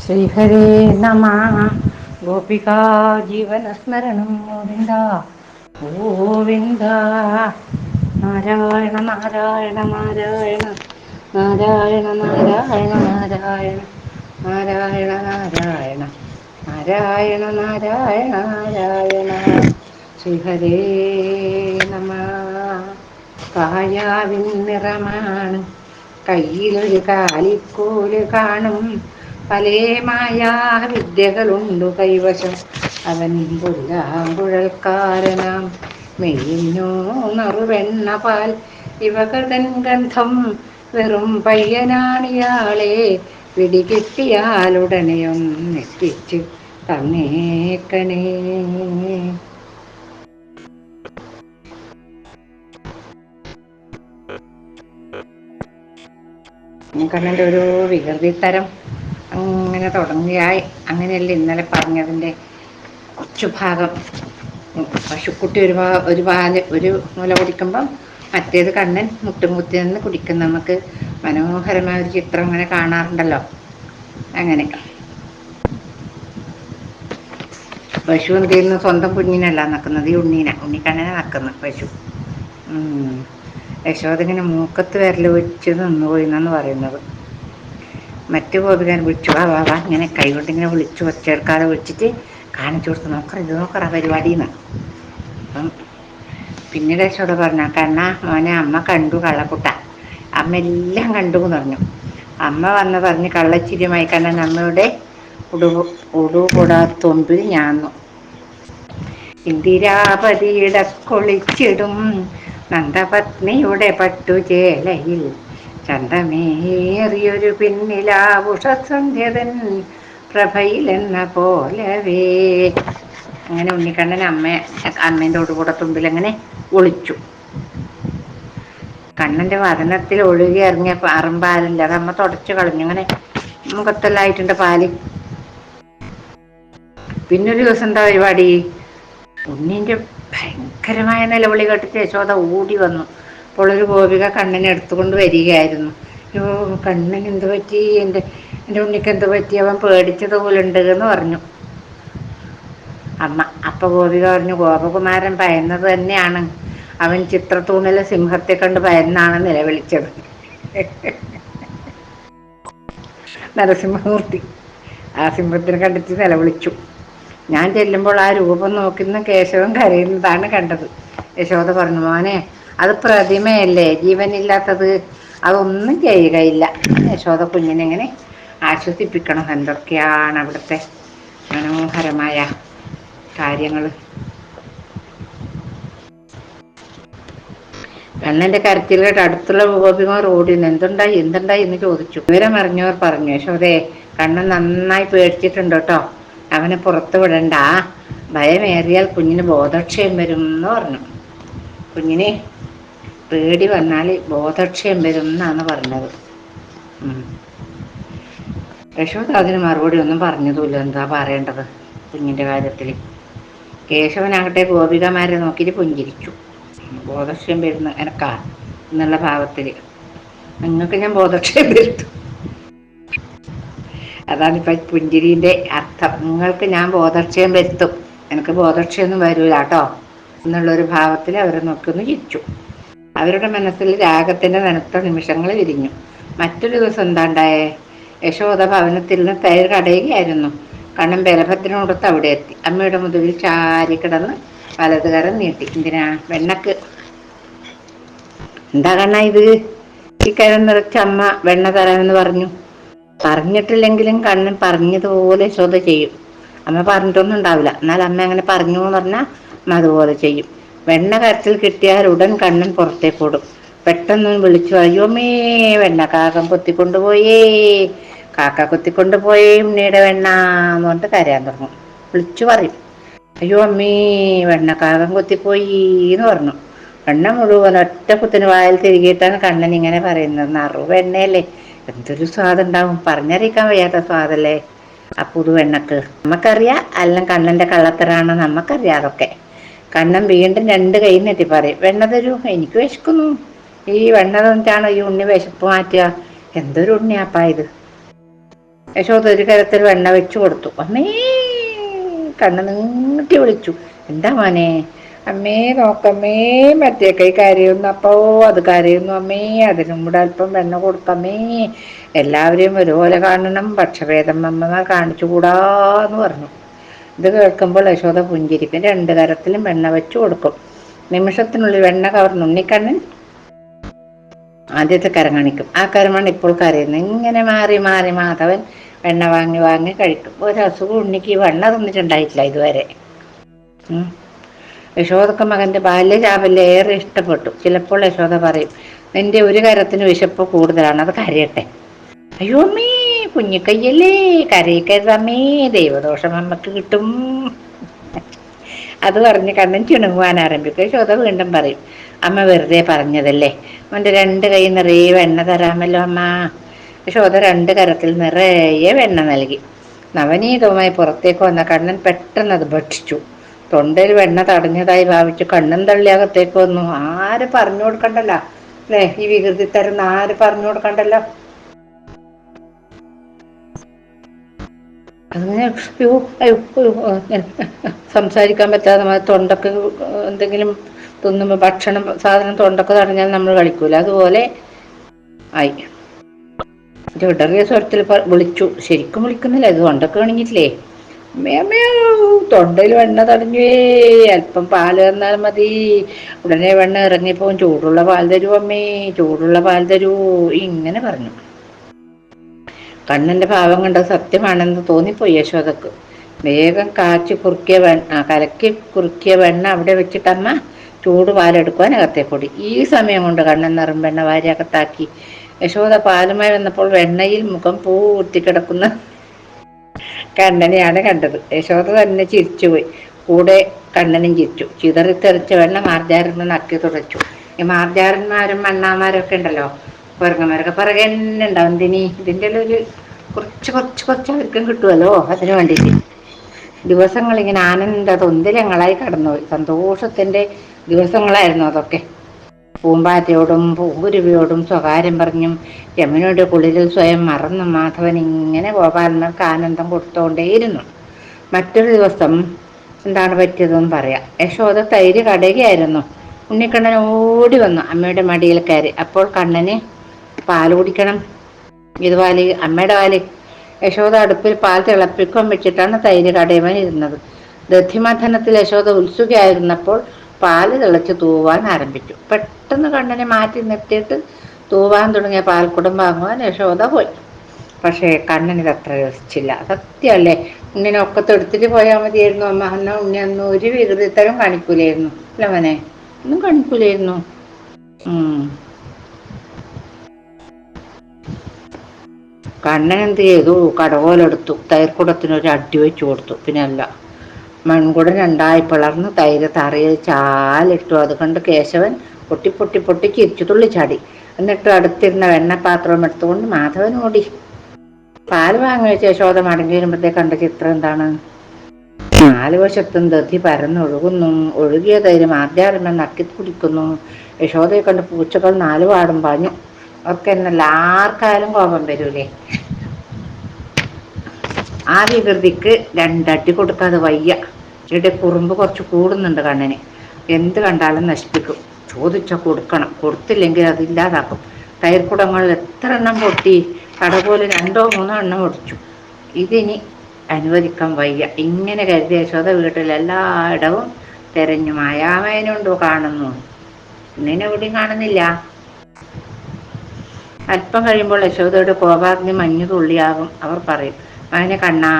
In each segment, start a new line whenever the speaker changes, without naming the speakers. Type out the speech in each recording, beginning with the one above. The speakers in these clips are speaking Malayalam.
ശ്രീഹരേ നമ. ഗോപികാ ജീവനസ്മരണം ഗോവിന്ദ ഗോവിന്ദ. നാരായണ നാരായണ നാരായണ നാരായണ നാരായണ നാരായണ നാരായണ നാരായണ നാരായണ നാരായണ നാരായണ. ശ്രീഹരേ നമ. കായാവിൻ നിറമാണ് കയ്യിലൊരു കാലിക്കോല് കാണും. പലേ മായാ വിദ്യകളുണ്ടു കൈവശം. അവൻ പുല്ലാങ്കുഴൽക്കാരനാം മെയ്യിനോ നറുവെണ്ണ പാൽ. ഇവകതൻ ഗന്ധം വെറും പയ്യനാണിയാളെ. പിടികിട്ടിയാലുടനെയൊന്നെത്തിച്ച് തന്നേക്കണേ. കണ്ണൻ്റെ ഒരു വികൃതിത്തരം അങ്ങനെ തുടങ്ങിയായി. അങ്ങനെയല്ല ഇന്നലെ പറഞ്ഞതിൻ്റെ കുറച്ചു ഭാഗം. പശുക്കുട്ടി ഒരു മുല കുടിക്കുമ്പം മറ്റേത് കണ്ണൻ മുട്ടുംകുത്തി നിന്ന് കുടിക്കും. നമുക്ക് മനോഹരമായ ഒരു ചിത്രം അങ്ങനെ കാണാറുണ്ടല്ലോ. അങ്ങനെ പശു എന്ത് ചെയ്യുന്നു? സ്വന്തം കുഞ്ഞിനല്ല നക്കുന്നത്, ഈ ഉണ്ണിക്കണ്ണനെ നക്കുന്നു പശു. യശോദങ്ങനെ മൂക്കത്ത് വിരൽ വെച്ച് നിന്നുപോയി എന്നാണ് പറയുന്നത്. മറ്റു ഗോപികൻ വിളിച്ചു വാ വാ വാ, ഇങ്ങനെ കൈകൊണ്ട് ഇങ്ങനെ വിളിച്ചു ഒച്ചയെടുക്കാതെ വിളിച്ചിട്ട് കാണിച്ചു കൊടുത്തു. നോക്കറ പരിപാടിന്ന്. അപ്പം പിന്നീട് യശോദ പറഞ്ഞു, കണ്ണ മോനെ അമ്മ കണ്ടു കള്ളക്കുട്ട, അമ്മ എല്ലാം കണ്ടു എന്ന് പറഞ്ഞു. അമ്മ പറഞ്ഞ് കള്ളച്ചിരിയുമായി കണ്ണൻ അമ്മയുടെ ഉടുപൊടാത്തൊമ്പിൽ ഞാന്നു. ഇന്ദിരാപതിയിടക്കൊളിച്ചിടും നന്ദപത്നിയുടെ പട്ടുചേലയിൽ ചന്തമേറിയൊരു പിന്നിലാവുഷസന്ധ്യതൻ പ്രഭയിലെന്ന പോലവേ. അങ്ങനെ ഉണ്ണിക്കണ്ണൻ അമ്മേൻ്റെ ഒടുകൂടത്തുമ്പിൽ അങ്ങനെ ഒളിച്ചു. കണ്ണൻ്റെ വദനത്തിൽ ഒഴുകി ഇറങ്ങിയ അറമ്പാലില്ല, അതമ്മ തുടച്ചു കളഞ്ഞു. അങ്ങനെ മുഖത്തെല്ലായിട്ടുണ്ട് പാല്. പിന്നൊരു ദിവസം എന്താ പരിപാടി? ഉണ്ണീൻ്റെ ഭയങ്കരമായ നിലവിളി കേട്ടിട്ട് യശോദ ഓടി വന്നു. അപ്പോൾ ഒരു ഗോപിക കണ്ണനെ എടുത്തുകൊണ്ട് വരികയായിരുന്നു. അയ്യോ കണ്ണൻ എന്ത് പറ്റി, എൻ്റെ ഉണ്ണിക്ക് എന്ത് പറ്റി, അവൻ പേടിച്ചതുപോലുണ്ട് എന്ന് പറഞ്ഞു അമ്മ. അപ്പം ഗോപിക പറഞ്ഞു, ഗോപകുമാരൻ ഭയന്നത് തന്നെയാണ്, അവൻ ചിത്രത്തൂണിലെ സിംഹത്തെ കണ്ട് ഭയന്നാണ് നിലവിളിച്ചത്. നരസിംഹമൂർത്തി ആ സിംഹത്തിനെ കണ്ടിട്ട് നിലവിളിച്ചു. ഞാൻ ചെല്ലുമ്പോൾ ആ രൂപം നോക്കുന്ന കേശവൻ കരയുന്നതാണ് കണ്ടത്. യശോദ പറഞ്ഞു, മോനെ അത് പ്രതിമയല്ലേ, ജീവനില്ലാത്തത്, അതൊന്നും ചെയ്യുകയില്ല. യശോദ കുഞ്ഞിനെങ്ങനെ ആശ്വസിപ്പിക്കണം. എന്തൊക്കെയാണ് അവിടുത്തെ മനോഹരമായ കാര്യങ്ങൾ. കണ്ണൻ്റെ കരച്ചിൽ കേട്ട് അടുത്തുള്ള ഗോപിമാർ ഓടിയിരുന്നു. എന്തുണ്ടായി എന്ന് ചോദിച്ചു. വിവരം അറിഞ്ഞവർ പറഞ്ഞു, യശോദേ കണ്ണൻ നന്നായി പേടിച്ചിട്ടുണ്ട് കേട്ടോ, അവനെ പുറത്തു വിടണ്ട, ഭയമേറിയാൽ കുഞ്ഞിന് ബോധക്ഷയം വരും എന്ന് പറഞ്ഞു. കുഞ്ഞിന് പേടി വന്നാൽ ബോധക്ഷയം വരും എന്നാണ് പറഞ്ഞത്. യശോദ അതിന് മറുപടി ഒന്നും പറഞ്ഞതുമില്ല. എന്താ പറയേണ്ടത് കുഞ്ഞിൻ്റെ കാര്യത്തിൽ? കേശവനാകട്ടെ ഗോപികമാരെ നോക്കിയിട്ട് പുഞ്ചിരിച്ചു. ബോധക്ഷയം വരുന്ന എനക്കാ എന്നുള്ള ഭാവത്തിൽ, നിങ്ങൾക്ക് ഞാൻ ബോധക്ഷയം വരുത്തും, അതാണിപ്പോൾ പുഞ്ചിരീൻ്റെ അർത്ഥം. നിങ്ങൾക്ക് ഞാൻ ബോധക്ഷയം വരുത്തും, എനിക്ക് ബോധക്ഷയമൊന്നും വരൂല കേട്ടോ എന്നുള്ളൊരു ഭാവത്തിൽ അവരെ നോക്കിയൊന്ന് ചിരിച്ചു. അവരുടെ മനസ്സിൽ രാഗത്തിൻ്റെ നനുത്ത നിമിഷങ്ങൾ വിരിഞ്ഞു. മറ്റൊരു ദിവസം എന്താണ്ടായേ? യശോദ ഭവനത്തിൽ നിന്ന് തൈര് കടയുകയായിരുന്നു. കണ്ണൻ ബലഭദ്രനോടൊത്ത് അവിടെ എത്തി. അമ്മയുടെ മുതുകിൽ ചാരി കിടന്ന് വലതുകരം നീട്ടി. എന്തിനാ? വെണ്ണക്ക്. എന്താ കണ്ണ ഇത്? ഈ കരം നിറച്ച് അമ്മ വെണ്ണ തരാമെന്ന് പറഞ്ഞു. പറഞ്ഞിട്ടില്ലെങ്കിലും കണ്ണൻ പറഞ്ഞതുപോലെ യശോദ ചെയ്യും. അമ്മ പറഞ്ഞിട്ടൊന്നും ഉണ്ടാവില്ല, എന്നാൽ അമ്മ അങ്ങനെ പറഞ്ഞു എന്ന് പറഞ്ഞാൽ അമ്മ അതുപോലെ ചെയ്യും. വെണ്ണ കരത്തിൽ കിട്ടിയാൽ ഉടൻ കണ്ണൻ പുറത്തേക്ക് ഓടും. പെട്ടെന്ന് വിളിച്ചു, അയ്യോമേ വെണ്ണ കാക്കം കൊത്തിക്കൊണ്ടുപോയേ, കാക്ക കൊത്തിക്കൊണ്ടുപോയേ ഉണ്ണിയുടെ വെണ്ണ എന്ന് പറഞ്ഞിട്ട് കരയാൻ തുടങ്ങും. വിളിച്ചു പറയും, അയ്യോ അമ്മേ വെണ്ണക്കാകം കൊത്തിപ്പോയി എന്ന് പറഞ്ഞു. വെണ്ണ മുഴുവൻ ഒറ്റ കുത്തിന് വായിൽ തിരികിയിട്ടാണ് കണ്ണൻ ഇങ്ങനെ പറയുന്നത്. നറുവെണ്ണയല്ലേ, എന്തൊരു സ്വാദുണ്ടാവും, പറഞ്ഞറിയിക്കാൻ വയ്യാത്ത സ്വാദല്ലേ ആ പുതുവെണ്ണക്ക്. നമുക്കറിയാം എല്ലാം കണ്ണൻ്റെ കള്ളത്തരാണ്, നമുക്കറിയാം അതൊക്കെ. കണ്ണൻ വീണ്ടും രണ്ട് കൈ നെറ്റി പറയും, വെണ്ണ തരൂ, എനിക്ക് വിശക്കുന്നു. ഈ വെണ്ണ തന്നിട്ടാണോ ഈ ഉണ്ണി വിശപ്പ് മാറ്റുക? എന്തൊരു ഉണ്ണിയാപ്പാ ഇത്? യശോദ ഒരു കരത്തിൽ വെണ്ണ വെച്ചു കൊടുത്തു. അമ്മേ കണ്ണ് നീട്ടി വിളിച്ചു. എന്താ മോനെ? അമ്മേ നോക്കമ്മേ, മറ്റേ കൈ കരയുന്നു അപ്പോ, അത് കരയുന്നു അമ്മേ, അതിനും കൂടെ അല്പം വെണ്ണ കൊടുക്കമ്മേ, എല്ലാവരെയും ഒരുപോലെ കാണണം, പക്ഷഭേദം അമ്മ കാണിച്ചുകൂടാന്ന് പറഞ്ഞു. ഇത് കേൾക്കുമ്പോൾ യശോദ പുഞ്ചിരിക്കും. രണ്ട് കരത്തിലും വെണ്ണ വെച്ചു കൊടുക്കും. നിമിഷത്തിനുള്ളിൽ വെണ്ണ കവർന്ന് ഉണ്ണിക്കണ്ണൻ ആദ്യത്തെ കരം കാണിക്കും. ആ കരമാണ് ഇപ്പോൾ കരയുന്നത്. ഇങ്ങനെ മാറി മാറി മാധവൻ വെണ്ണ വാങ്ങി വാങ്ങി കഴിക്കും. ഒരു അസുഖം ഉണ്ണിക്ക് ഈ വെണ്ണ തിന്നിട്ടുണ്ടായിട്ടില്ല ഇതുവരെ. യശോദക്ക് മകന്റെ ബാല്യചാപല്യം ഏറെ ഇഷ്ടപ്പെട്ടു. ചിലപ്പോൾ യശോദ പറയും, നിന്റെ ഒരു കരത്തിന് വിശപ്പ് കൂടുതലാണ്, അത് കരയട്ടെ. അയ്യോ അമ്മേ, കുഞ്ഞിക്കയ്യല്ലേ, കരയിക്കരുതമ്മേ, ദൈവദോഷം അമ്മക്ക് കിട്ടും. അത് പറഞ്ഞ് കണ്ണൻ ചിണുങ്ങുവാൻ ആരംഭിക്കും. യശോദ വീണ്ടും പറയും, അമ്മ വെറുതെ പറഞ്ഞതല്ലേ, അവൻ്റെ രണ്ട് കൈ നിറയെ വെണ്ണ തരാമല്ലോ അമ്മ. യശോദ രണ്ട് കരത്തിൽ നിറയെ വെണ്ണ നൽകി. നവനീതവുമായി പുറത്തേക്ക് വന്ന കണ്ണൻ പെട്ടെന്ന് അത് ഭക്ഷിച്ചു. തൊണ്ടയിൽ വെണ്ണ തടഞ്ഞതായി ഭാവിച്ചു കണ്ണൻ തള്ളി അകത്തേക്ക് വന്നു. ആര് പറഞ്ഞു കൊടുക്കണ്ടല്ലോ അല്ലേ, ഈ വികൃതി തരുന്ന ആര് പറഞ്ഞു കൊടുക്കണ്ടല്ലോ. അങ്ങനെ അയ്യോ അയ്യോ സംസാരിക്കാൻ പറ്റാതെ തൊണ്ടക്ക് എന്തെങ്കിലും തിന്നുമ്പോൾ ഭക്ഷണം സാധനം തൊണ്ടക്ക് തടഞ്ഞാൽ നമ്മൾ കളിക്കൂല, അതുപോലെ ആയി. ഇടറിയ സ്വരത്തിൽ വിളിച്ചു. ശരിക്കും വിളിക്കുന്നില്ല, ഇത് തൊണ്ടക്ക് കണിഞ്ഞിട്ടില്ലേ. തൊണ്ടയിൽ വെണ്ണ തടഞ്ഞേ, അല്പം പാല് തന്നാൽ മതി, ഉടനെ വെണ്ണ ഇറങ്ങിപ്പോവും, ചൂടുള്ള പാൽ തരൂ അമ്മേ, ചൂടുള്ള പാൽ തരൂ, ഇങ്ങനെ പറഞ്ഞു. കണ്ണന്റെ ഭാവം കണ്ടത് സത്യമാണെന്ന് തോന്നിപ്പോയി യശോദക്ക്. വേഗം കലക്കി കുറുക്കിയ വെണ്ണ അവിടെ വെച്ചിട്ടമ്മ ചൂട് പാലെടുക്കുവാൻ അകത്തേക്കൂടി. ഈ സമയം കൊണ്ട് കണ്ണൻ നിറം വെണ്ണ വാരി അകത്താക്കി. യശോദ പാലുമായി വന്നപ്പോൾ വെണ്ണയിൽ മുഖം പൂത്തിക്കിടക്കുന്ന കണ്ണനെയാണ് കണ്ടത്. യശോദ തന്നെ ചിരിച്ചുപോയി. കൂടെ കണ്ണനും ചിരിച്ചു. ചിതറിത്തെറിച്ച വെണ്ണ മാർജാരൻ നക്കി തുടച്ചു. ഈ മാർജാരന്മാരും മണ്ണാമാരും ഒക്കെ ഉണ്ടല്ലോ, കുരങ്ങന്മാരൊക്കെ പിറകെ തന്നെ ഉണ്ടാവും. ഇതിൻ്റെ ഒരു കുറച്ച് അവർക്കും കിട്ടുമല്ലോ, അതിനു വേണ്ടിയിട്ട്. ദിവസങ്ങളിങ്ങനെ ആനന്ദ തൊന്തിലങ്ങളായി കടന്നുപോയി. സന്തോഷത്തിൻ്റെ ദിവസങ്ങളായിരുന്നു അതൊക്കെ. പൂമ്പാറ്റയോടും പൂങ്കുരുവിയോടും സ്വകാര്യം പറഞ്ഞും യമുനയുടെ കുളിരിൽ സ്വയം മറന്നും മാധവൻ ഇങ്ങനെ ഗോപാലന്മാർക്ക് ആനന്ദം കൊടുത്തുകൊണ്ടേയിരുന്നു. മറ്റൊരു ദിവസം എന്താണ് പറ്റിയതെന്ന് പറയാം. യശോദ തൈര് കടയുകയായിരുന്നു. ഉണ്ണിക്കണ്ണൻ ഓടി വന്നു അമ്മയുടെ മടിയിൽ കയറി. അപ്പോൾ കണ്ണന് പാൽ കുടിക്കണം. ഇത് പാല്, അമ്മയുടെ പാല്. യശോദ അടുപ്പിൽ പാൽ തിളപ്പിക്കാൻ വെച്ചിട്ടാണ് തൈര് കടയുവാൻ ഇരുന്നത്. ദധിമഥനത്തിൽ യശോദ ഉത്സുകയായിരുന്നപ്പോൾ പാല് തിളച്ച് തൂവാൻ ആരംഭിച്ചു. പെട്ടെന്ന് കണ്ണനെ മാറ്റി നിർത്തിയിട്ട് തൂവാൻ തുടങ്ങിയ പാൽക്കുടം വാങ്ങുവാൻ യശോദ പോയി. പക്ഷേ കണ്ണൻ ഇതത്ര രസിച്ചില്ല. സത്യമല്ലേ, ഉണ്ണിനെ ഒക്കത്ത് എടുത്തിട്ട് പോയാൽ മതിയായിരുന്നു അമ്മ. എന്നാൽ ഉണ്ണി അന്ന് ഒരു വികൃതിത്തരം കാണിക്കൂലായിരുന്നു അല്ല മോനെ, ഒന്നും കാണിക്കൂലായിരുന്നു. കണ്ണൻ എന്ത് ചെയ്തു? കടകോലെടുത്തു, തൈർക്കുടത്തിനൊരു അടി വെച്ചു കൊടുത്തു. പിന്നെ അല്ല, മൺകുടം രണ്ടായി പിളർന്ന് തൈര് തറയിൽ ചാലിട്ടു. അത് കണ്ട് കേശവൻ പൊട്ടി പൊട്ടി പൊട്ടി ചിരിച്ചു തുള്ളിച്ചാടി. എന്നിട്ട് അടുത്തിരുന്ന വെണ്ണപ്പാത്രം എടുത്തുകൊണ്ട് മാധവൻ ഓടി. പാല് വാങ്ങി വെച്ച യശോദ മടങ്ങി വരുമ്പോഴത്തേക്ക് കണ്ട ചിത്രം എന്താണ്? നാല് വശത്തും ദധി പരന്നൊഴുകുന്നു. ഒഴുകിയ തൈര് മാർജാരമ്മ നക്കി കുടിക്കുന്നു. യശോദയെ കണ്ട് പൂച്ചകൾ നാല് പാടും പാഞ്ഞു. അവർക്ക് എന്നല്ല ആർക്കായാലും കോപം വരൂലേ. ആ വികൃതിക്ക് രണ്ടടി കൊടുക്കാതെ വയ്യ. ഇവിടെ കുറുമ്പ് കുറച്ച് കൂടുന്നുണ്ട് കണ്ണന്. എന്ത് കണ്ടാലും നശിപ്പിക്കും. ചോദിച്ച കൊടുക്കണം, കൊടുത്തില്ലെങ്കിൽ അതില്ലാതാക്കും. തൈർക്കുടങ്ങളിൽ എത്ര എണ്ണം പൊട്ടി, കടപോലെ 2 or 3 എണ്ണം ഒടിച്ചു. ഇതിനി അനുവദിക്കാൻ വയ്യ. ഇങ്ങനെ കരുതിയ യശോദ വീട്ടിൽ എല്ലായിടവും തെരഞ്ഞു. മായാമയനുണ്ടോ കാണുന്നു, ഇന്നെവിടെയും കാണുന്നില്ല. അല്പം കഴിയുമ്പോൾ യശോദയുടെ കോപാഗ്നി മഞ്ഞു തുള്ളിയാകും. അവർ പറയും, അവനെ കണ്ണാ,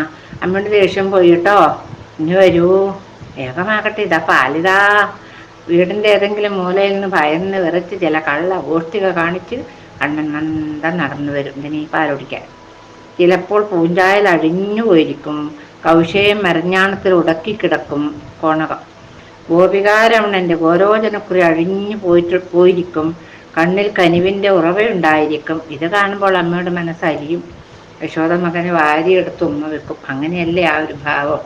അമ്മയുടെ ദേഷ്യം പോയിട്ടോ, ഇനി വരൂ, വേഗമാകട്ടെ, ഇതാ പാലിതാ. വീടിൻ്റെ ഏതെങ്കിലും മൂലയിൽ നിന്ന് ഭയന്ന് വിറച്ച് ചില കള്ള ഗോഷ്ഠിക കാണിച്ച് കണ്ണൻ മന്ദം നടന്നു വരും ഇതിനീ പാലൊടിക്കാൻ. ചിലപ്പോൾ പൂഞ്ചായൽ അഴിഞ്ഞു പോയിരിക്കും. കൗശയം മരഞ്ഞാണത്തിൽ ഉടക്കിക്കിടക്കും കോണകം. ഗോപികാരമണൻ്റെ ഗോരോചനക്കുറി അഴിഞ്ഞു പോയിരിക്കും. കണ്ണിൽ കനിവിൻ്റെ ഉറവയുണ്ടായിരിക്കും. ഇത് കാണുമ്പോൾ അമ്മയുടെ മനസ്സരിയും. യശോദ മകനെ വാരിയെടുത്ത് ഉമ്മ വെക്കും. അങ്ങനെയല്ലേ ആ ഒരു ഭാവം.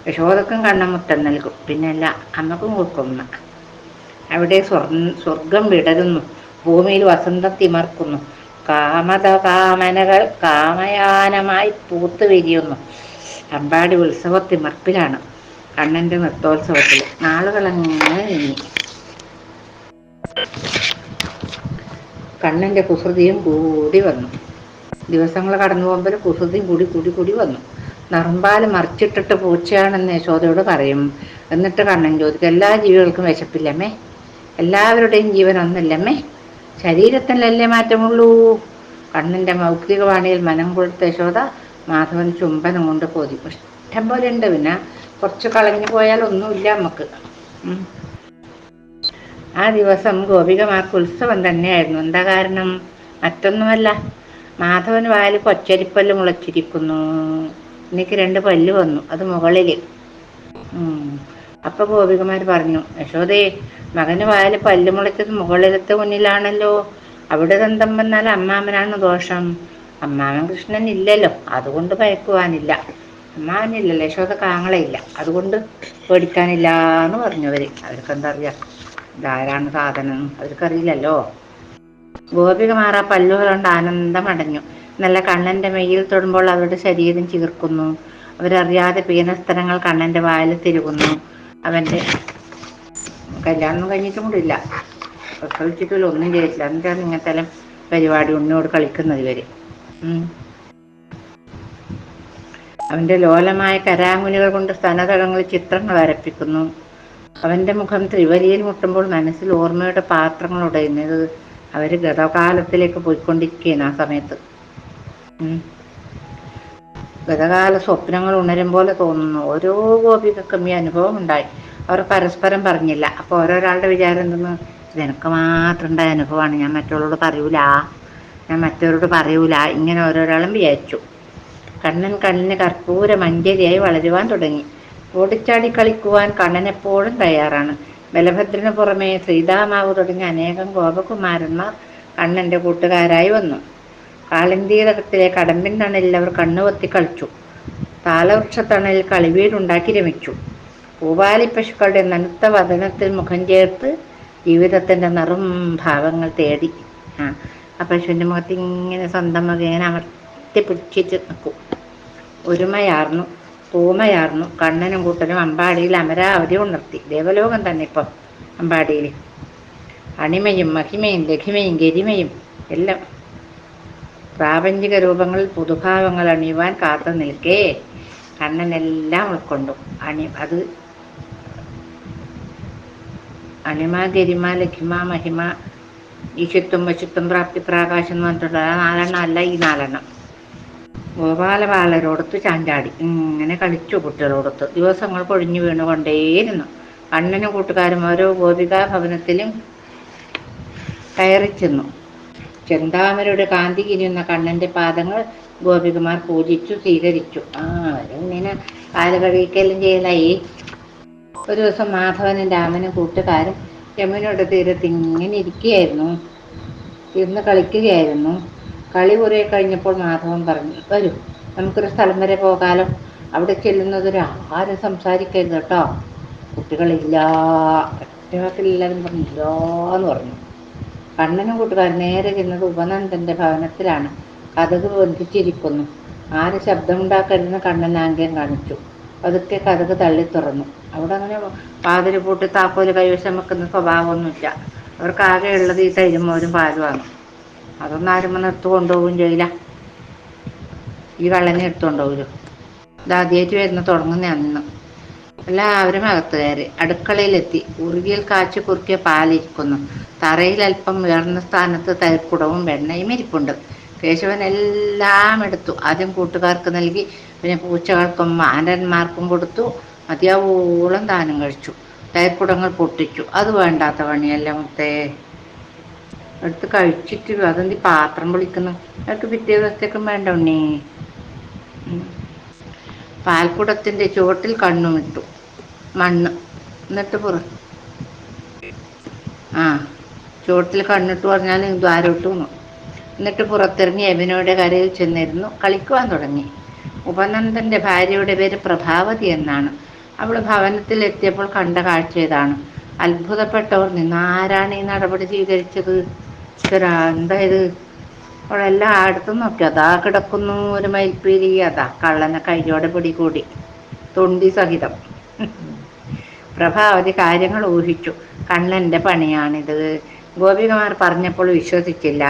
യശോദക്കും കണ്ണമുത്തം നൽകും. പിന്നല്ല, അമ്മക്കും കൊടുക്കും ഉമ്മ. അവിടെ സ്വർഗം വിടരുന്നു. ഭൂമിയിൽ വസന്തം തിമർക്കുന്നു. കാമതകാമനകൾ കാമയാനമായി പൂത്തു വിരിയുന്നു. അമ്പാടി ഉത്സവത്തിമിർപ്പിലാണ്. കണ്ണൻ്റെ നൃത്തോത്സവത്തിൽ നാളുകളങ്ങനെ നീങ്ങി. കണ്ണൻ്റെ കുസൃതിയും കൂടി വന്നു. ദിവസങ്ങൾ കടന്നു പോകുമ്പോൾ കുസൃതിയും കൂടി കൂടി കൂടി വന്നു. നറുമ്പാൽ മറിച്ചിട്ടിട്ട് പൂച്ചയാണെന്ന് യശോദയോട് പറയും. എന്നിട്ട് കണ്ണൻ ചോദിക്കും, എല്ലാ ജീവികൾക്കും വിശപ്പില്ലമ്മേ? എല്ലാവരുടെയും ജീവൻ ഒന്നല്ലമ്മേ? ശരീരത്തിലല്ലേ മാറ്റമുള്ളൂ? കണ്ണൻ്റെ മൗക്തികവാണിയിൽ മനം കൊടുത്ത യശോദ മാധവൻ ചുംബനം കൊണ്ട് പോതി. ഇഷ്ടം പോലെ ഉണ്ട്, പിന്നെ കുറച്ച് കളഞ്ഞു പോയാൽ ഒന്നുമില്ല നമുക്ക്. ആ ദിവസം ഗോപികമാർക്ക് ഉത്സവം തന്നെയായിരുന്നു. എന്താ കാരണം? മറ്റൊന്നുമല്ല, മാധവന് വായിൽ കൊച്ചരിപ്പല്ല് മുളച്ചിരിക്കുന്നു. എനിക്ക് 2 പല്ല് വന്നു, അത് മുകളിൽ. അപ്പൊ ഗോപികമാർ പറഞ്ഞു, യശോദേ, മകന് വായിൽ പല്ല് മുളച്ചത് മുകളിലത്തെ മുന്നിലാണല്ലോ. അവിടെ ദന്തം വന്നാൽ അമ്മാമനാണ് ദോഷം. അമ്മാമൻ കൃഷ്ണൻ ഇല്ലല്ലോ, അതുകൊണ്ട് ഭയക്കുവാനില്ല. അമ്മാവനില്ലല്ലോ, യശോദ കാങ്ങളയില്ല, അതുകൊണ്ട് പേടിക്കാനില്ല എന്ന് പറഞ്ഞവര്. അവർക്കെന്താ അറിയാം ഇതാരാണ് സാധനം? അവർക്കറിയില്ലല്ലോ. ഗോപികമാർ ആ പല്ലുകൾ കൊണ്ട് ആനന്ദമടഞ്ഞു. നല്ല കണ്ണൻ്റെ മെയ്യിൽ തൊടുമ്പോൾ അവരുടെ ശരീരം ചീർക്കുന്നു. അവരറിയാതെ പീനസ്തരങ്ങൾ കണ്ണൻ്റെ വായിൽ തിരുകുന്നു. അവൻ്റെ കല്യാണം കഴിഞ്ഞിട്ടും കൂടില്ല, പ്രസവിച്ചിട്ടില്ല, ഒന്നും ചെയ്തിട്ടില്ല. എന്നിട്ടാണ് ഇങ്ങനത്തെ പരിപാടി ഉണ്ണിയോട് കളിക്കുന്നത് ഇവര്. അവൻ്റെ ലോലമായ കരാങ്കുനികൾ കൊണ്ട് സ്തനതടങ്ങളിൽ ചിത്രങ്ങൾ വരപ്പിക്കുന്നു. അവൻ്റെ മുഖം ത്രിവലിയിൽ മുട്ടുമ്പോൾ മനസ്സിൽ ഓർമ്മയുടെ പാത്രങ്ങൾ ഉടയുന്നത്. അവർ ഗതകാലത്തിലേക്ക് പോയിക്കൊണ്ടിരിക്കുകയാണ് ആ സമയത്ത്. ഗതകാല സ്വപ്നങ്ങൾ ഉണരും പോലെ തോന്നുന്നു. ഓരോ ഗോപികൾക്കും ഈ അനുഭവം ഉണ്ടായി. അവർ പരസ്പരം പറഞ്ഞില്ല. അപ്പോൾ ഓരോരാളുടെ വിചാരം എന്തെന്ന്, ഇതെനിക്ക് മാത്രം ഉണ്ടായ അനുഭവമാണ്, ഞാൻ മറ്റവരോട് പറയൂല, ഇങ്ങനെ ഓരോരാളും വിചാരിച്ചു. കണ്ണൻ കണ്ണിന് കർപ്പൂര മഞ്ചരിയായി വളരുവാൻ തുടങ്ങി. ഓടിച്ചാടി കളിക്കുവാൻ കണ്ണൻ എപ്പോഴും തയ്യാറാണ്. ബലഭദ്രന് പുറമേ ശ്രീതാമാവ് തുടങ്ങിയ അനേകം ഗോപകുമാരന്മാർ കണ്ണൻ്റെ കൂട്ടുകാരായി വന്നു. കാളിന്തീരകത്തിലെ കടമ്പിൻ തണലിൽ അവർ കണ്ണുപൊത്തി കളിച്ചു. താലവൃക്ഷത്തണലിൽ കളിവീടുണ്ടാക്കി രമിച്ചു. പൂവാലിപ്പശുക്കളുടെ നനുത്ത വദനത്തിൽ മുഖം ചേർത്ത് ജീവിതത്തിൻ്റെ നറും ഭാവങ്ങൾ തേടി. ആ പശുവിൻ്റെ മുഖത്ത് ഇങ്ങനെ സ്വന്തം മുഖം ഇങ്ങനെ അമർത്തി പിടിച്ചിട്ട് നിൽക്കും. ഒരുമയാർന്നു, തൂമയാർന്നു. കണ്ണനും കൂട്ടനും അമ്പാടിയിൽ അമരാവധി ഉണർത്തി. ദേവലോകം തന്നെ ഇപ്പം അമ്പാടിയിൽ. അണിമയും മഹിമയും ലഘിമയും ഗരിമയും എല്ലാം പ്രാപഞ്ചിക രൂപങ്ങളിൽ പുതുഭാവങ്ങൾ അണിയുവാൻ കാത്തു നിൽക്കേ കണ്ണനെല്ലാം ഉൾക്കൊണ്ടു. അത് അണിമ, ഗരിമ, ലഘിമ, മഹിമ, ഈശത്വം, വശുത്വം, പ്രാപ്തി, പ്രാകാശം എന്ന് പറഞ്ഞിട്ടുള്ള 4 അല്ല, ഈ 4. ഗോപാലബാലരോടൊത്ത് ചാഞ്ചാടി ഇങ്ങനെ കളിച്ചു. കുട്ടികളോടൊത്ത് ദിവസങ്ങൾ പൊഴിഞ്ഞു വീണുകൊണ്ടേയിരുന്നു. കണ്ണനും കൂട്ടുകാരും ഓരോ ഗോപികാ ഭവനത്തിലും കയറി ചെന്നു. ചെന്താമരയുടെ കാന്തി കിരിയുന്ന കണ്ണൻ്റെ പാദങ്ങൾ ഗോപികമാർ പൂജിച്ചു സ്വീകരിച്ചു. അവരിങ്ങനെ കാലുകഴിക്കെല്ലാം ചെയ്യലായി. ഒരു ദിവസം മാധവനും രാമനും കൂട്ടുകാരും യമുനയുടെ തീരത്ത് ഇങ്ങനെ ഇരുന്ന് കളിക്കുകയായിരുന്നു. കളി കുറേ കഴിഞ്ഞപ്പോൾ മാധവൻ പറഞ്ഞു, വരൂ, നമുക്കൊരു സ്ഥലം വരെ പോകാലോ. അവിടെ ചെല്ലുന്നതൊരു ആരും സംസാരിക്കരുത് കേട്ടോ. കുട്ടികളില്ല, ഒറ്റവാക്കിലെല്ലാവരും പറഞ്ഞില്ല എന്ന് പറഞ്ഞു. കണ്ണനും കൂട്ടുകാരൻ നേരെ ചെന്നത് ഉപനന്ദൻ്റെ ഭവനത്തിലാണ്. കതക് ബന്ധിച്ചിരിക്കുന്നു. ആര് ശബ്ദമുണ്ടാക്കരുതെന്ന് കണ്ണൻ ആംഗ്യം കാണിച്ചു. പതുക്കെ കതക് തള്ളി തുറന്നു. അവിടെ അങ്ങനെ വാതില് പൂട്ടി താക്കോല് കൈവശം വെക്കുന്ന സ്വഭാവമൊന്നുമില്ല. അവർക്ക് ആകെ ഉള്ളത് ഈ തൈരും മോരും പാലുമാണ്. അതൊന്നും ആരും എടുത്തു കൊണ്ടുപോകും ചെയ്യില്ല. ഈ കള്ളനെ എടുത്തുകൊണ്ടുപോകുമല്ലോ. ഇത് ആദ്യമായിട്ട് വരുന്ന തുടങ്ങുന്ന അന്ന്. എല്ലാവരും അകത്ത് കയറി. അടുക്കളയിലെത്തി. ഉറുകിയിൽ കാച്ചി കുറുക്കിയ പാലിരിക്കുന്നു. തറയിൽ അല്പം ഉയർന്ന സ്ഥാനത്ത് തൈർക്കുടവും വെണ്ണയും ഇരിപ്പുണ്ട്. കേശവൻ എല്ലാം എടുത്തു. ആദ്യം കൂട്ടുകാർക്ക് നൽകി, പിന്നെ പൂച്ചകൾക്കും മാനന്മാർക്കും കൊടുത്തു. മതിയാവോളം താനും കഴിച്ചു. തൈർക്കുടങ്ങൾ പൊട്ടിച്ചു. അത് വേണ്ടാത്ത പണിയല്ല മുത്തേ. എടുത്ത് കഴിച്ചിട്ട് അതെന്തി പാത്രം വിളിക്കുന്നു? അവർക്ക് പിറ്റേ ദിവസത്തേക്കും വേണ്ട ഉണ്ണി. പാൽക്കുടത്തിൻ്റെ ചുവട്ടിൽ കണ്ണുമിട്ടു. മണ്ണ് എന്നിട്ട് ചുവട്ടിൽ കണ്ണിട്ട് പറഞ്ഞാൽ ദ്വാരോട്ട് വന്നു. എന്നിട്ട് പുറത്തിറങ്ങി യമുനയുടെ കരയിൽ ചെന്നിരുന്നു കളിക്കുവാൻ തുടങ്ങി. ഉപനന്ദൻ്റെ ഭാര്യയുടെ പേര് പ്രഭാവതി എന്നാണ്. അവൾ ഭവനത്തിൽ എത്തിയപ്പോൾ കണ്ട കാഴ്ച ഇതാണ്. അത്ഭുതപ്പെട്ടവർ നിന്ന്, ആരാണ് ഈ നടപടി സ്വീകരിച്ചത്? എന്താ ഇത്? അവളെല്ലായിടത്തും നോക്കി, അതാ കിടക്കുന്നു ഒരു മയിൽപ്പീലി, അതാ കള്ളനെ കയ്യോടെ പിടികൂടി തൊണ്ടി സഹിതം. പ്രഭാവതി കാര്യങ്ങൾ ഊഹിച്ചു. കണ്ണൻ്റെ പണിയാണിത്. ഗോപികമാർ പറഞ്ഞപ്പോൾ വിശ്വസിച്ചില്ല.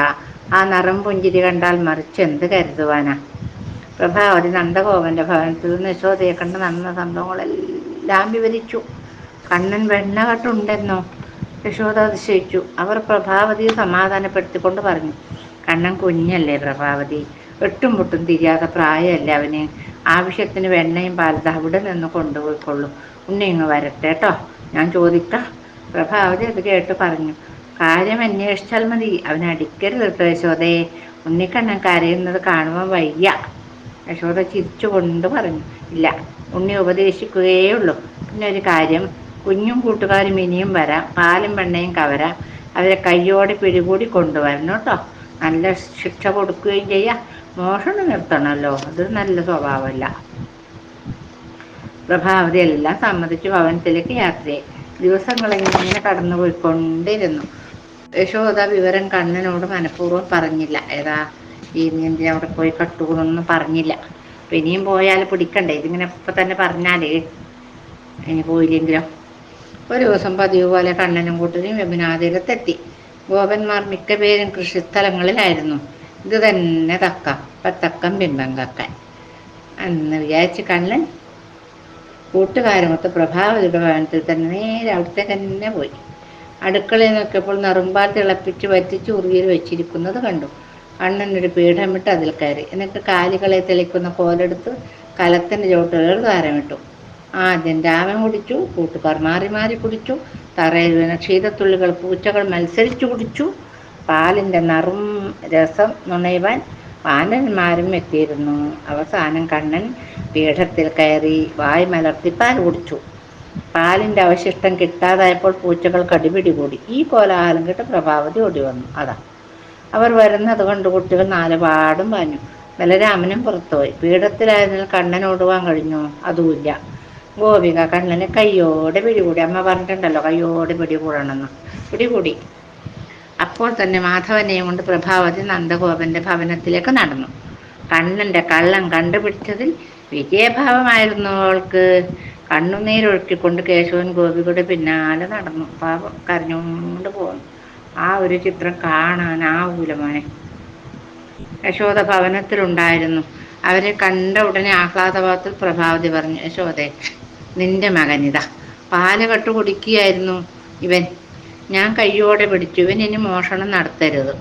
ആ നിറം പുഞ്ചിരി കണ്ടാൽ മറിച്ചെന്ത് കരുതുവാനാ. പ്രഭാവതി നന്ദഗോപന്റെ ഭവനത്തിൽ നിന്ന് യശോദയെ കണ്ട് നടന്ന സംഭവങ്ങളെല്ലാം വിവരിച്ചു. കണ്ണൻ വെണ്ണകട്ടുണ്ടെന്നോ? യശോദ അതിശയിച്ചു. അവർ പ്രഭാവതിയെ സമാധാനപ്പെടുത്തിക്കൊണ്ട് പറഞ്ഞു, കണ്ണൻ കുഞ്ഞല്ലേ പ്രഭാവതി, വെട്ടും പൊട്ടും തിരിയാതെ പ്രായമല്ലേ അവന്. ആവശ്യത്തിന് വെണ്ണയും പാലത്ത് അവിടെ നിന്ന് കൊണ്ടുപോയിക്കൊള്ളു. ഉണ്ണി ഇങ്ങ് വരട്ടെ കേട്ടോ, ഞാൻ ചോദിക്കാം. പ്രഭാവതി അത് കേട്ട് പറഞ്ഞു, കാര്യം അന്വേഷിച്ചാൽ മതി, അവനടിക്കരുത് കേട്ടോ യശോദയെ. ഉണ്ണിക്കണ്ണൻ കരയുന്നത് കാണുവാൻ വയ്യ. യശോദ ചിരിച്ചുകൊണ്ട് പറഞ്ഞു, ഇല്ല, ഉണ്ണി ഉപദേശിക്കുകയേ ഉള്ളൂ. പിന്നെ ഒരു കാര്യം, കുഞ്ഞും കൂട്ടുകാരും ഇനിയും വരാം, പാലും വെണ്ണയും കവരാം. അവരെ കയ്യോടെ പിടികൂടി കൊണ്ടുവരണം കേട്ടോ. നല്ല ശിക്ഷ കൊടുക്കുകയും ചെയ്യാം. മോഷണം നിർത്തണമല്ലോ, അതൊരു നല്ല സ്വഭാവമല്ല. പ്രഭാവതി എല്ലാം സമ്മതിച്ചു ഭവനത്തിലേക്ക് യാത്രയായി. ദിവസങ്ങളിങ്ങനെ കടന്നുപോയിക്കൊണ്ടിരുന്നു. യശോദ വിവരം കണ്ണനോട് മനഃപൂർവ്വം പറഞ്ഞില്ല. ഏതാ ഈ നീന്തിന് അവിടെ പോയി കട്ടുകൂടൊന്നും പറഞ്ഞില്ല. അപ്പം ഇനിയും പോയാൽ പിടിക്കണ്ടേ, ഇതിങ്ങനെ ഇപ്പം തന്നെ പറഞ്ഞാൽ ഇനി പോയില്ലെങ്കിലോ. ഒരു ദിവസം പതിവ് പോലെ കണ്ണനും കൂട്ടരും യമുനാതീരത്തെത്തി. ഗോപന്മാർ മിക്ക പേരും കൃഷിസ്ഥലങ്ങളിലായിരുന്നു. ഇത് തന്നെ തക്കം, പത്തക്കം ബിംബം കക്കാൻ എന്ന് വിചാരിച്ച് കണ്ണൻ കൂട്ടുകാരുമൊത്ത് പ്രഭാവതിയുടെ ഭവനത്തിൽ തന്നെ നേരെ അവിടത്തേക്ക് തന്നെ പോയി. അടുക്കളയിൽ നോക്കിയപ്പോൾ നറുമ്പാൽ തിളപ്പിച്ച് വറ്റിച്ച് ഉറിയിൽ വെച്ചിരിക്കുന്നത് കണ്ടു. കണ്ണനൊരു പീഠമിട്ട് അതിൽ കയറി. എന്നിട്ട് കാലുകളെ തെളിക്കുന്ന കോലെടുത്ത് കലത്തിൻ്റെ ചുവട്ടുകൾ താരമിട്ടു. ആദ്യം രാമൻ കുടിച്ചു, കൂട്ടുകാർ മാറി മാറി കുടിച്ചു. തറയിൽ വീണ ക്ഷീരത്തുള്ളികൾ പൂച്ചകൾ മത്സരിച്ചു കുടിച്ചു. പാലിൻ്റെ നറും രസം നുണയുവാൻ വാനരന്മാരും എത്തിയിരുന്നു. അവസാനം കണ്ണൻ പീഠത്തിൽ കയറി വായ് മലർത്തി പാൽ കുടിച്ചു. പാലിൻ്റെ അവശിഷ്ടം കിട്ടാതായപ്പോൾ പൂച്ചകൾ കടിപിടി കൂടി. ഈ കോലാഹലം കേട്ട് പ്രഭാവതി ഓടി വന്നു. അതാ അവർ വരുന്നത് കൊണ്ട് കുട്ടികൾ നാലുപാടും പാഞ്ഞു. ബലരാമനും പുറത്തുപോയി. പീഠത്തിലായതിനാൽ കണ്ണൻ ഓടുവാൻ കഴിഞ്ഞു? അതുമില്ല. ഗോപിക കണ്ണനെ കയ്യോടെ പിടികൂടി. അമ്മ പറഞ്ഞിട്ടുണ്ടല്ലോ കയ്യോടെ പിടികൂടണമെന്ന്. പിടികൂടി. അപ്പോൾ തന്നെ മാധവനെയും കൊണ്ട് പ്രഭാവതി നന്ദഗോപന്റെ ഭവനത്തിലേക്ക് നടന്നു. കണ്ണൻ്റെ കള്ളം കണ്ടുപിടിച്ചതിൽ വിജയഭാവമായിരുന്നു അവൾക്ക്. കണ്ണുനീരൊഴുക്കിക്കൊണ്ട് കേശവൻ ഗോപികയുടെ പിന്നാലെ നടന്നു. പാപം കരഞ്ഞുകൊണ്ട് പോകുന്നു. ആ ഒരു ചിത്രം കാണാനാവൂല മോനെ. യശോദ ഭവനത്തിലുണ്ടായിരുന്നു. അവരെ കണ്ട ഉടനെ ആഹ്ലാദഭാവത്തിൽ പ്രഭാവതി പറഞ്ഞു, യശോദേ, നിന്റെ മകനിതാ. പാല് കട്ടു കുടിക്കുകയായിരുന്നു ഇവൻ. ഞാൻ കയ്യോടെ പിടിച്ചു. ഇവൻ ഇനി മോഷണം നടത്തരുത്.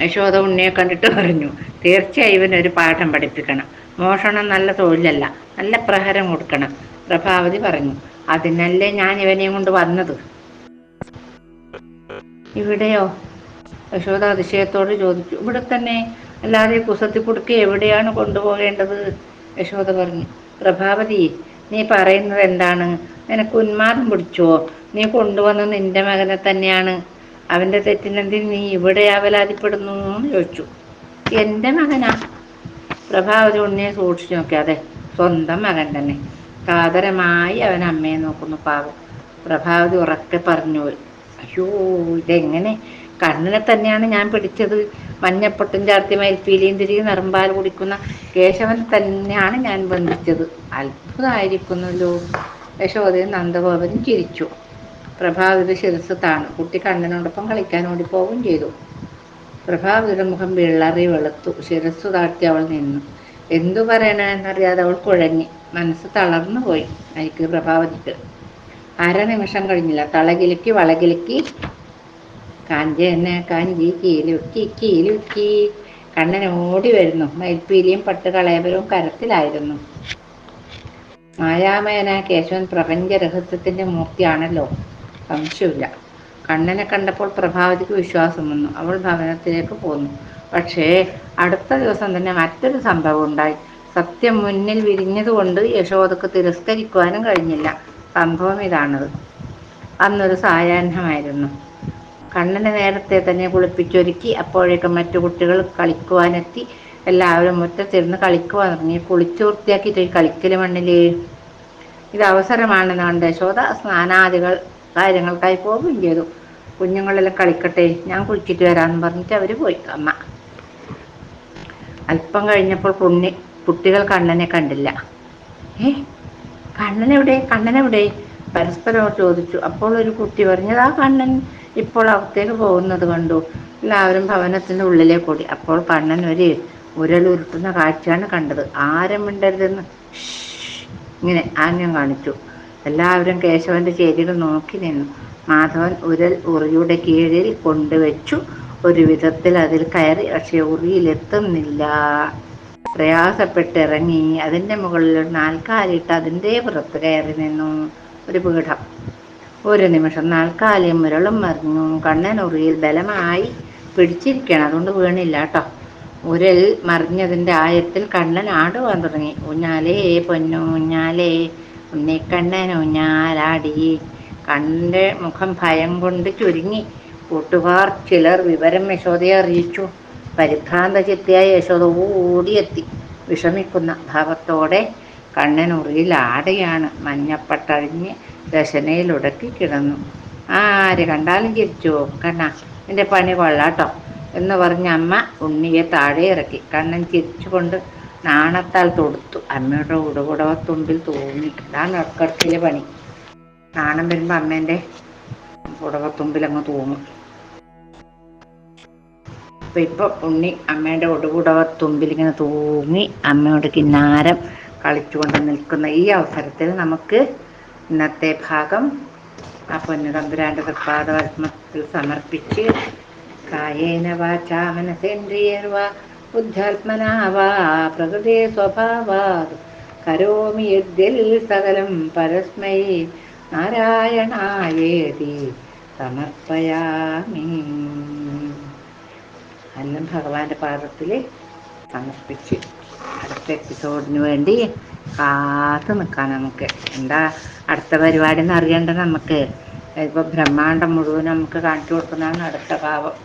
യശോദ ഉണ്ണിയെ കണ്ടിട്ട് പറഞ്ഞു, തീർച്ചയായും ഇവനൊരു പാഠം പഠിപ്പിക്കണം. മോഷണം നല്ല തൊഴിലല്ല, നല്ല പ്രഹരം കൊടുക്കണം. പ്രഭാവതി പറഞ്ഞു, അതിനല്ലേ ഞാൻ ഇവനെയും കൊണ്ട് വന്നത്. ഇവിടെയോ? യശോദ അതിശയത്തോട് ചോദിച്ചു. ഇവിടെ തന്നെ, അല്ലാതെ കുസത്തി കുടുക്കി എവിടെയാണ് കൊണ്ടുപോകേണ്ടത്? യശോദ പറഞ്ഞു, പ്രഭാവതി, നീ പറയുന്നത് എന്താണ്? നിനക്ക് ഉന്മാദം പിടിച്ചോ? നീ കൊണ്ടുവന്നത് നിന്റെ മകനെ തന്നെയാണ്. അവൻ്റെ തെറ്റിനെന്തിന് നീ ഇവിടെ ആവലാതിപ്പെടുന്നു എന്ന് ചോദിച്ചു. എൻ്റെ മകനാ? പ്രഭാവതി ഉണ്ണിയെ സൂക്ഷിച്ചു നോക്കി. അതെ, സ്വന്തം മകൻ തന്നെ. കാതരമായി അവൻ അമ്മയെ നോക്കുന്നു. പാവം. പ്രഭാവതി ഉറക്കെ പറഞ്ഞു. അയ്യോ, ഇതെങ്ങനെ? കണ്ണനെ തന്നെയാണ് ഞാൻ പിടിച്ചത്. മഞ്ഞപ്പൊട്ടും ചാർത്തി മയിൽപ്പീലിയും തിരികെ നിറമ്പാൽ കുടിക്കുന്ന കേശവൻ തന്നെയാണ് ഞാൻ ബന്ധിച്ചത്. അത്ഭുതമായിരിക്കുന്നല്ലോ. യശോദയും നന്ദഗോപനും ചിരിച്ചു. പ്രഭാവതിയുടെ ശിരസ് താണു. കുട്ടി കണ്ണനോടൊപ്പം കളിക്കാൻ ഓടിപ്പോവുകയും ചെയ്തു. പ്രഭാവതിയുടെ മുഖം വിളറി വെളുത്തു. ശിരസ്സു താഴ്ത്തി അവൾ നിന്നു. എന്തു പറയണമെന്നറിയാതെ അവൾ കുഴങ്ങി. മനസ്സ് തളർന്നു പോയി. എനിക്ക് പ്രഭാവതിക്ക് അരനിമിഷം കഴിഞ്ഞില്ല. തളകിലുക്കി വളകിലുക്കി കാഞ്ചന കാഞ്ചി കീലുക്കി കീലുക്കി കണ്ണൻ ഓടി വരുന്നു. മയിൽപ്പീലിയും പട്ടുകളേബരവും കരത്തിലായിരുന്നു. മായാമയനായ കേശവൻ പ്രപഞ്ച രഹസ്യത്തിൻ്റെ മൂർത്തിയാണല്ലോ, സംശയമില്ല. കണ്ണനെ കണ്ടപ്പോൾ പ്രഭാവതിക്ക് വിശ്വാസം വന്നു. അവൾ ഭവനത്തിലേക്ക് പോന്നു. പക്ഷേ അടുത്ത ദിവസം തന്നെ മറ്റൊരു സംഭവം ഉണ്ടായി. സത്യം മുന്നിൽ വിരിഞ്ഞതുകൊണ്ട് യശോദക്ക് തിരസ്കരിക്കുവാനും കഴിഞ്ഞില്ല. സംഭവം ഇതാണത്. അന്നൊരു സായാഹ്നമായിരുന്നു. കണ്ണനെ നേരത്തെ തന്നെ കുളിപ്പിച്ചൊരുക്കി. അപ്പോഴേക്കും മറ്റു കുട്ടികൾ കളിക്കുവാനെത്തി. എല്ലാവരും മുറ്റത്തിരുന്ന് കളിക്കുവാൻ തുടങ്ങി. കുളിച്ചു വൃത്തിയാക്കിയിട്ട് കളിക്കൽ മണ്ണിൽ. ഇത് അവസരമാണെന്ന് കണ്ട് യശോദ സ്നാനാദികൾ കാര്യങ്ങൾക്കായി പോവുകയും ചെയ്തു. കുഞ്ഞുങ്ങളെല്ലാം കളിക്കട്ടെ, ഞാൻ കുളിച്ചിട്ട് വരാമെന്ന് പറഞ്ഞിട്ട് അവർ പോയി. അമ്മ അല്പം കഴിഞ്ഞപ്പോൾ കുട്ടികൾ കണ്ണനെ കണ്ടില്ല. ഏ കണ്ണനെവിടെ, കണ്ണനെവിടെ, പരസ്പരം ചോദിച്ചു. അപ്പോൾ ഒരു കുട്ടി പറഞ്ഞത്, ആ കണ്ണൻ ഇപ്പോൾ അകത്തേക്ക് പോകുന്നത് കണ്ടു. എല്ലാവരും ഭവനത്തിൻ്റെ ഉള്ളിലേക്ക് ഓടി. അപ്പോൾ കണ്ണൻ ഒരു ഉരുട്ടുന്ന കാഴ്ചയാണ് കണ്ടത്. ആരും മിണ്ടരുതെന്ന് ഇങ്ങനെ ആംഗ്യം കാണിച്ചു. എല്ലാവരും കേശവന്റെ ചേരികൾ നോക്കി നിന്നു. മാധവൻ ഉറിയുടെ കീഴിൽ കൊണ്ടുവച്ചു. ഒരു വിധത്തിൽ അതിൽ കയറി. പക്ഷെ ഉറിയിലെത്തുന്നില്ല. പ്രയാസപ്പെട്ടിറങ്ങി. അതിൻ്റെ മുകളിൽ ഒരു നാൽക്കാലിട്ട് അതിൻ്റെ പുറത്ത് കയറി നിന്നു. ഒരു പീഠം. ഒരു നിമിഷം നാൽക്കാലിയും മുരളും മറിഞ്ഞു. കണ്ണൻ ഉറിയിൽ ബലമായി പിടിച്ചിരിക്കണം, അതുകൊണ്ട് വീണില്ല കേട്ടോ. ഉരൽ മറിഞ്ഞതിൻ്റെ ആയത്തിൽ കണ്ണൻ ആടുവാൻ തുടങ്ങി. ഊഞ്ഞാലേ പൊന്നു ഊഞ്ഞാലേ, ഉണ്ണിക്കണ്ണൻ ഊഞ്ഞാലാടി. കണ്ണൻ്റെ മുഖം ഭയം കൊണ്ട് ചുരുങ്ങി. കൂട്ടുകാർ ചിലർ വിവരം യശോദയെ അറിയിച്ചു. പരിഭ്രാന്ത ചിത്തയായ യശോദ ഓടിയെത്തി. വിഷമിക്കുന്ന ഭാവത്തോടെ കണ്ണൻ ഉറിയിൽ ആടുകയാണ്. മഞ്ഞപ്പട്ടഴിഞ്ഞ് ദശനയിലുടക്കി കിടന്നു. ആര് കണ്ടാലും ചിരിച്ചു. കണ്ണ, നിന്റെ പണി കൊള്ളാട്ടോ എന്ന് പറഞ്ഞ അമ്മ ഉണ്ണിയെ താഴെ ഇറക്കി. കണ്ണൻ ചിരിച്ചുകൊണ്ട് നാണത്താൽ തൊടുത്തു. അമ്മയുടെ ഉടകുടവത്തുമ്പിൽ തൂങ്ങി. ഇതാണ് ഇടക്കിടക്കിലെ പണി. നാണം വരുമ്പോൾ അമ്മേൻ്റെ ഉടവത്തുമ്പിൽ അങ്ങ് തൂങ്ങും. അപ്പം ഇപ്പം ഉണ്ണി അമ്മേൻ്റെ ഒടുകുടവത്തുമ്പിൽ ഇങ്ങനെ തൂങ്ങി അമ്മയോട് കിന്നാരം കളിച്ചുകൊണ്ട് നിൽക്കുന്ന ഈ അവസരത്തിൽ നമുക്ക് ഇന്നത്തെ ഭാഗം ആ പൊന്നു തമ്പുരാൻ്റെ തൃപ്പാദപത്മത്തിൽ സമർപ്പിച്ച്, കായേന വാചാ മനസേന്ദ്രിയേർവാ ബുദ്ധ്യാത്മനാ വാ പ്രകൃതേ സ്വഭാവാത് കരോമി യദ്യൽ സകലം പരസ്മൈ നാരായണായേതി സമർപ്പയാമി. എല്ലാം ഭഗവാന്റെ പാദത്തിൽ സമർപ്പിച്ച് അടുത്ത എപ്പിസോഡിന് വേണ്ടി കാത്തു നിൽക്കാം. നമുക്ക് എന്താ അടുത്ത പരിപാടി എന്ന് അറിയണ്ട. നമുക്ക് ഇപ്പോൾ ബ്രഹ്മാണ്ടം മുഴുവൻ നമുക്ക് കാണിച്ചു കൊടുക്കുന്നതാണ് അടുത്ത ഭാവം.